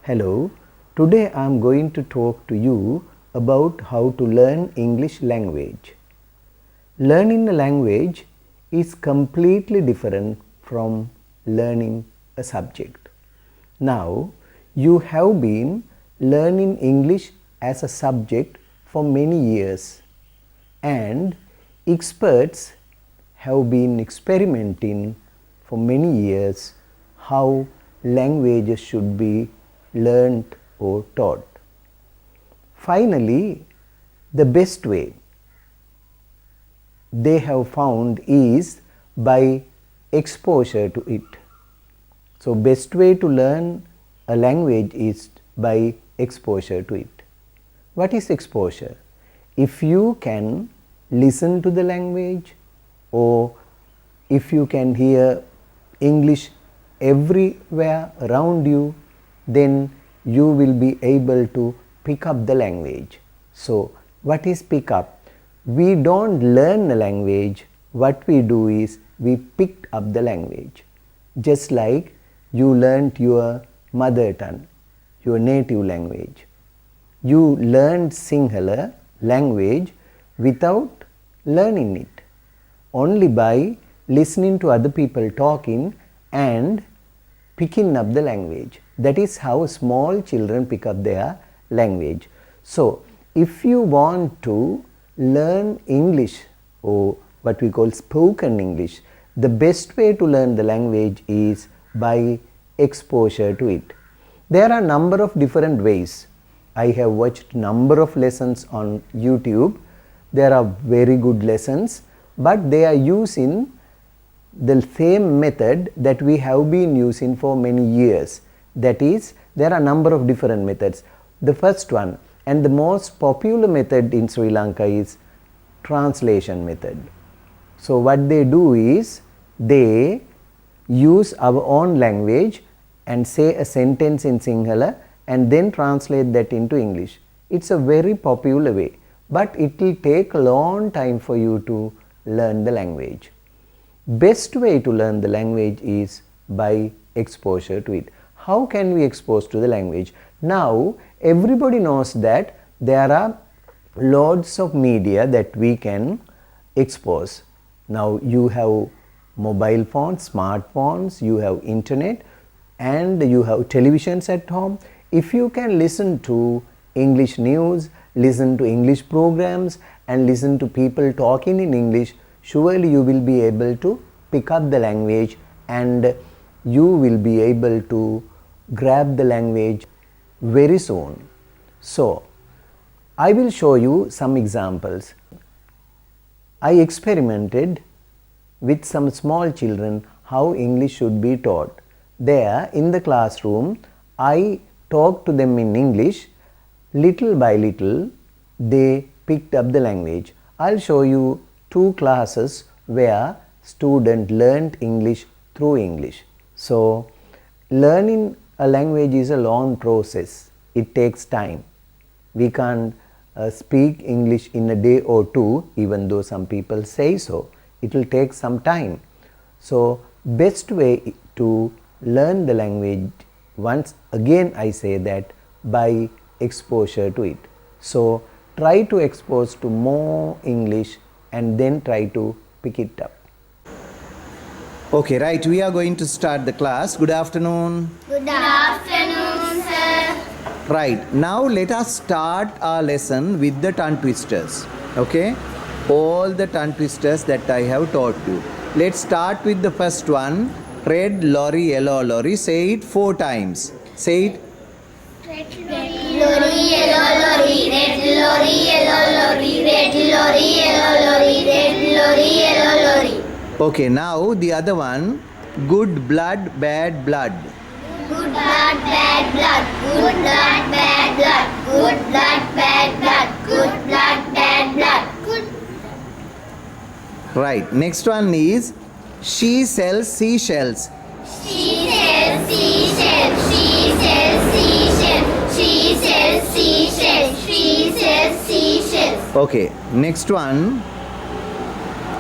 Hello, today I am going to talk to you about how to learn English language. Learning a language is completely different from learning a subject. Now, you have been learning English as a subject for many years, and experts have been experimenting for many years how languages should be learnt or taught. Finally, the best way they have found is by exposure to it. So, best way to learn a language is by exposure to it. What is exposure? If you can listen to the language, or if you can hear English everywhere around you, then you will be able to pick up the language. So, what is pick up? We don't learn a language, what we do is we picked up the language. Just like you learnt your mother tongue, your native language. You learned Sinhala language without learning it, only by listening to other people talking and picking up the language. That is how small children pick up their language. So, if you want to learn English, or what we call spoken English, the best way to learn the language is by exposure to it. There are a number of different ways. I have watched number of lessons on YouTube. There are very good lessons, but they are using the same method that we have been using for many years. That is, there are a number of different methods. The first one and the most popular method in Sri Lanka is translation method. So, what they do is they use our own language and say a sentence in Sinhala and then translate that into English. It's a very popular way, but it will take a long time for you to learn the language. Best way to learn the language is by exposure to it. How can we expose to the language? Now, everybody knows that there are loads of media that we can expose. Now, you have mobile phones, smartphones, you have internet, and you have televisions at home. If you can listen to English news, listen to English programs, and listen to people talking in English, surely you will be able to pick up the language and you will be able to grab the language very soon. So, I will show you some examples. I experimented with some small children how English should be taught. There in the classroom, I talked to them in English. Little by little, they picked up the language. I'll show you two classes where students learned English through English. So, learning a language is a long process. It takes time. We can't speak English in a day or two, even though some people say so. It will take some time. So, best way to learn the language, once again I say that, by exposure to it. So, try to expose to more English and then try to pick it up. Okay, right, we are going to start the class. Good afternoon. Good afternoon, sir. Right, now let us start our lesson with the tongue twisters. Okay, all the tongue twisters that I have taught you. Let's start with the first one. Red lorry, yellow lorry. Say it 4 times. Say it. Red lorry, yellow lorry, red lorry, yellow lorry, red lorry, yellow lorry, red lorry, yellow lorry. Okay, now the other one. Good blood, bad blood. Good blood, bad blood. Good blood, bad blood. Good blood, bad blood. Good blood, bad blood. Good. Right, next one is she sells seashells. She sells seashells. She sells seashells. She sells seashells. She sells seashells. Okay, next one.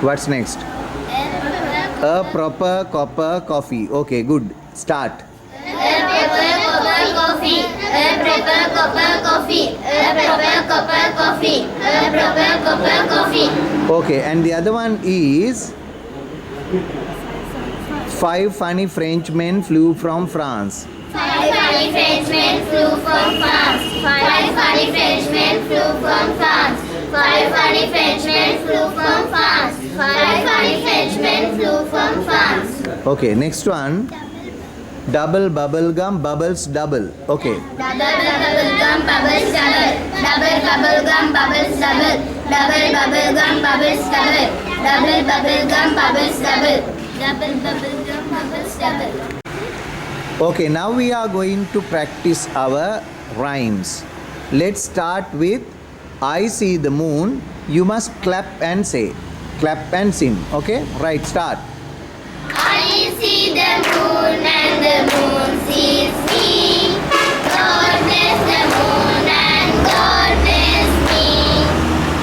What's next? A proper copper coffee. Okay, good. Start. A proper coffee. coffee. A proper cup of coffee. Okay, and the other one is 5 funny Frenchmen flew from France. 5 funny Frenchmen flew from France. 5 funny Frenchmen flew from France. 5 funny Frenchmen flew from France. 5 funny Frenchmen flew from France. Okay, next one. Double bubble gum bubbles double. Okay. Double bubble gum bubbles double. Double bubble gum bubbles double. Double bubble gum bubbles double. Double bubble gum bubbles double. Double bubble gum bubbles double. Okay, now we are going to practice our rhymes. Let's start with I see the moon. You must clap and say. Clap and sing. Okay? Right, start. I see the moon and the moon sees me. God bless the moon and God bless me.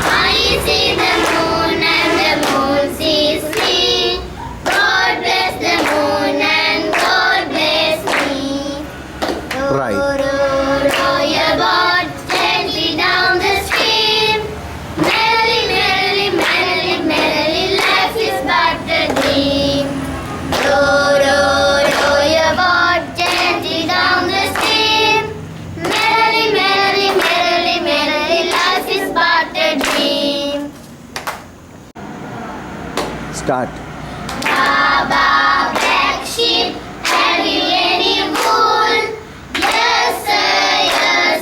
I see the moon and the moon sees me. God bless the moon and God bless me. Right. Row your boat gently down the stream. Merrily, merrily, merrily, merrily, life is but a dream. Row your boat gently down the stream. Merrily, merrily, merrily, merrily, life is but a dream. Start. Baba, black sheep, have you any wool? Yes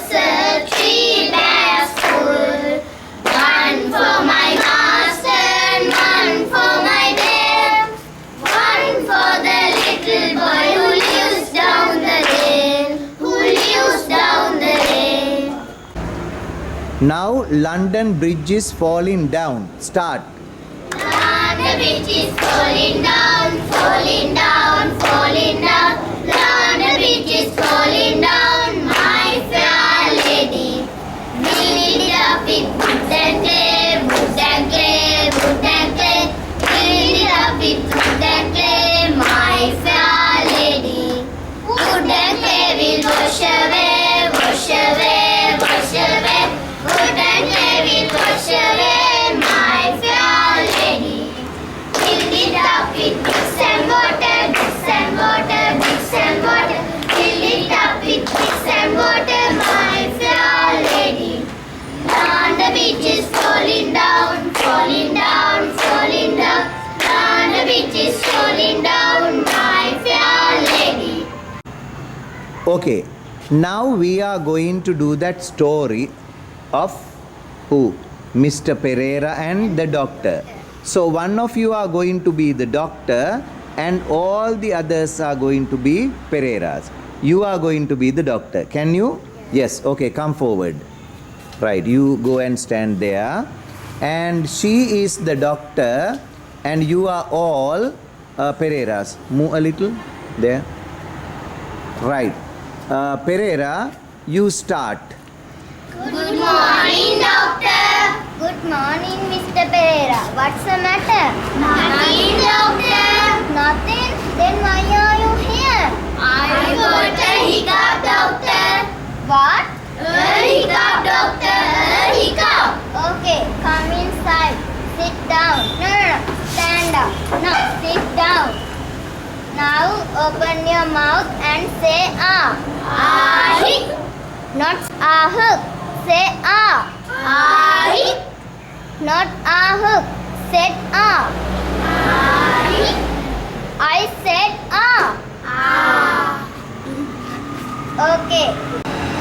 sir, 3 bags full. One for my master and one for my babe. One for the little boy who lives down the lane. Who lives down the lane. Now London Bridge is falling down. Start. The bridge is falling down, falling down, falling down. The bridge is falling down, my fair lady. Build it up with wood and clay, wood and clay, wood and clay. Build it up with wood and clay, my fair lady. Wood and clay will wash away, wash away, wash away. Wood and clay will wash away, my fair lady. Fill it up with bricks and water, bricks and water, bricks and water. Fill it up with bricks and water, my fair lady. Down the beach is falling down, falling down, falling down. Down the beach is falling down, my fair lady. Okay, now we are going to do that story of who? Mr. Pereira and the doctor. So one of you are going to be the doctor and all the others are going to be Pereiras. You are going to be the doctor. Can you? Yes. Okay, come forward. Right, you go and stand there. And she is the doctor and you are all Pereiras. Move a little there. Right. Pereira, you start. Good morning, doctor. Good morning, Mr. Pereira. What's the matter? Nothing, doctor. Nothing? Then why are you here? I got a hiccup, doctor. What? A hiccup, doctor. A hiccup. Okay, come inside. Sit down. No. Stand up. No, sit down. Now open your mouth and say ah. Ahi. Not ah. Say ah. Ahi. Not ah. Said ah. Ahi. I said ah. Ah. Okay.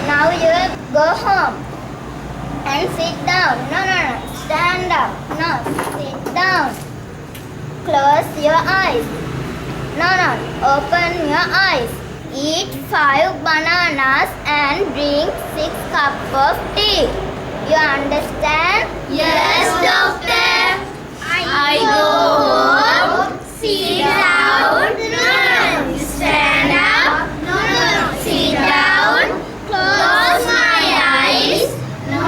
Now you go home and sit down. No. Stand up. No. Sit down. Close your eyes. No. Open your eyes. Eat 5 bananas and drink 6 cups of tea. You understand? Yes, doctor. I go home. Sit down. No. Stand up. No. Sit down. Close my eyes. No.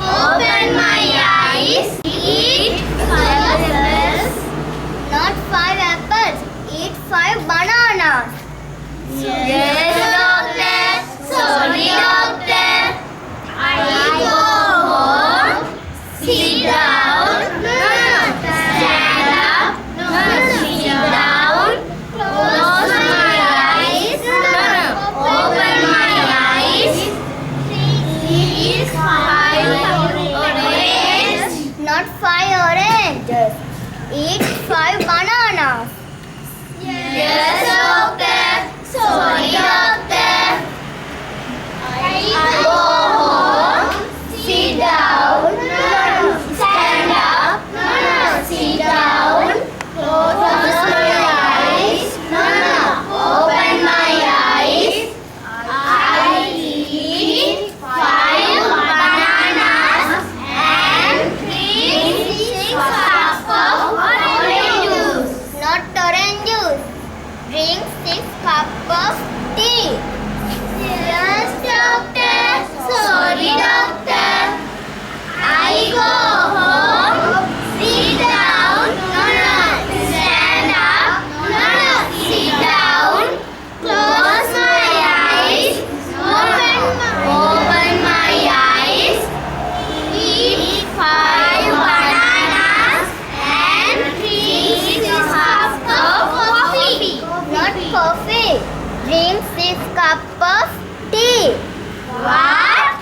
Open my eyes. Eat 5 apples. Not 5 apples. Eat 5 bananas. Yes, doctor. Sorry, doctor. I go home. Eat 5 bananas. Yes, doctor. Sorry, doctor. I go home. Sit down. No. Stand up. No. Sit down. Close my eyes. No. Open my eyes. I eat 5 bananas and 3 cups of orange juice. Not orange juice. Drink 6 cups of tea. Yes, doctor. Sorry, doctor. I go home. Sit down. No. Stand up. No. Sit down. Close my eyes. Open my eyes. Eat 5 bananas and 3 cups of coffee. Not coffee. Drink 6 cups of tea. What?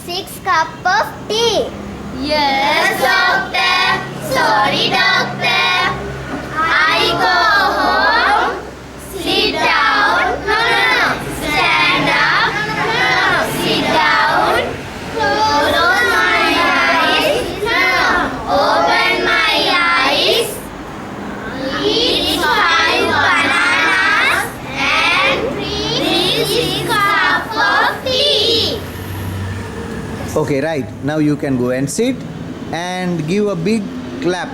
6 cups of tea. Yes, doctor. Sorry, doctor. I go home. Sit down. No. Stand up. No. Sit down. Close my eyes. No. Open my eyes. Eat 5 bananas and 3 cups of tea. Okay, right. Now you can go and sit and give a big clap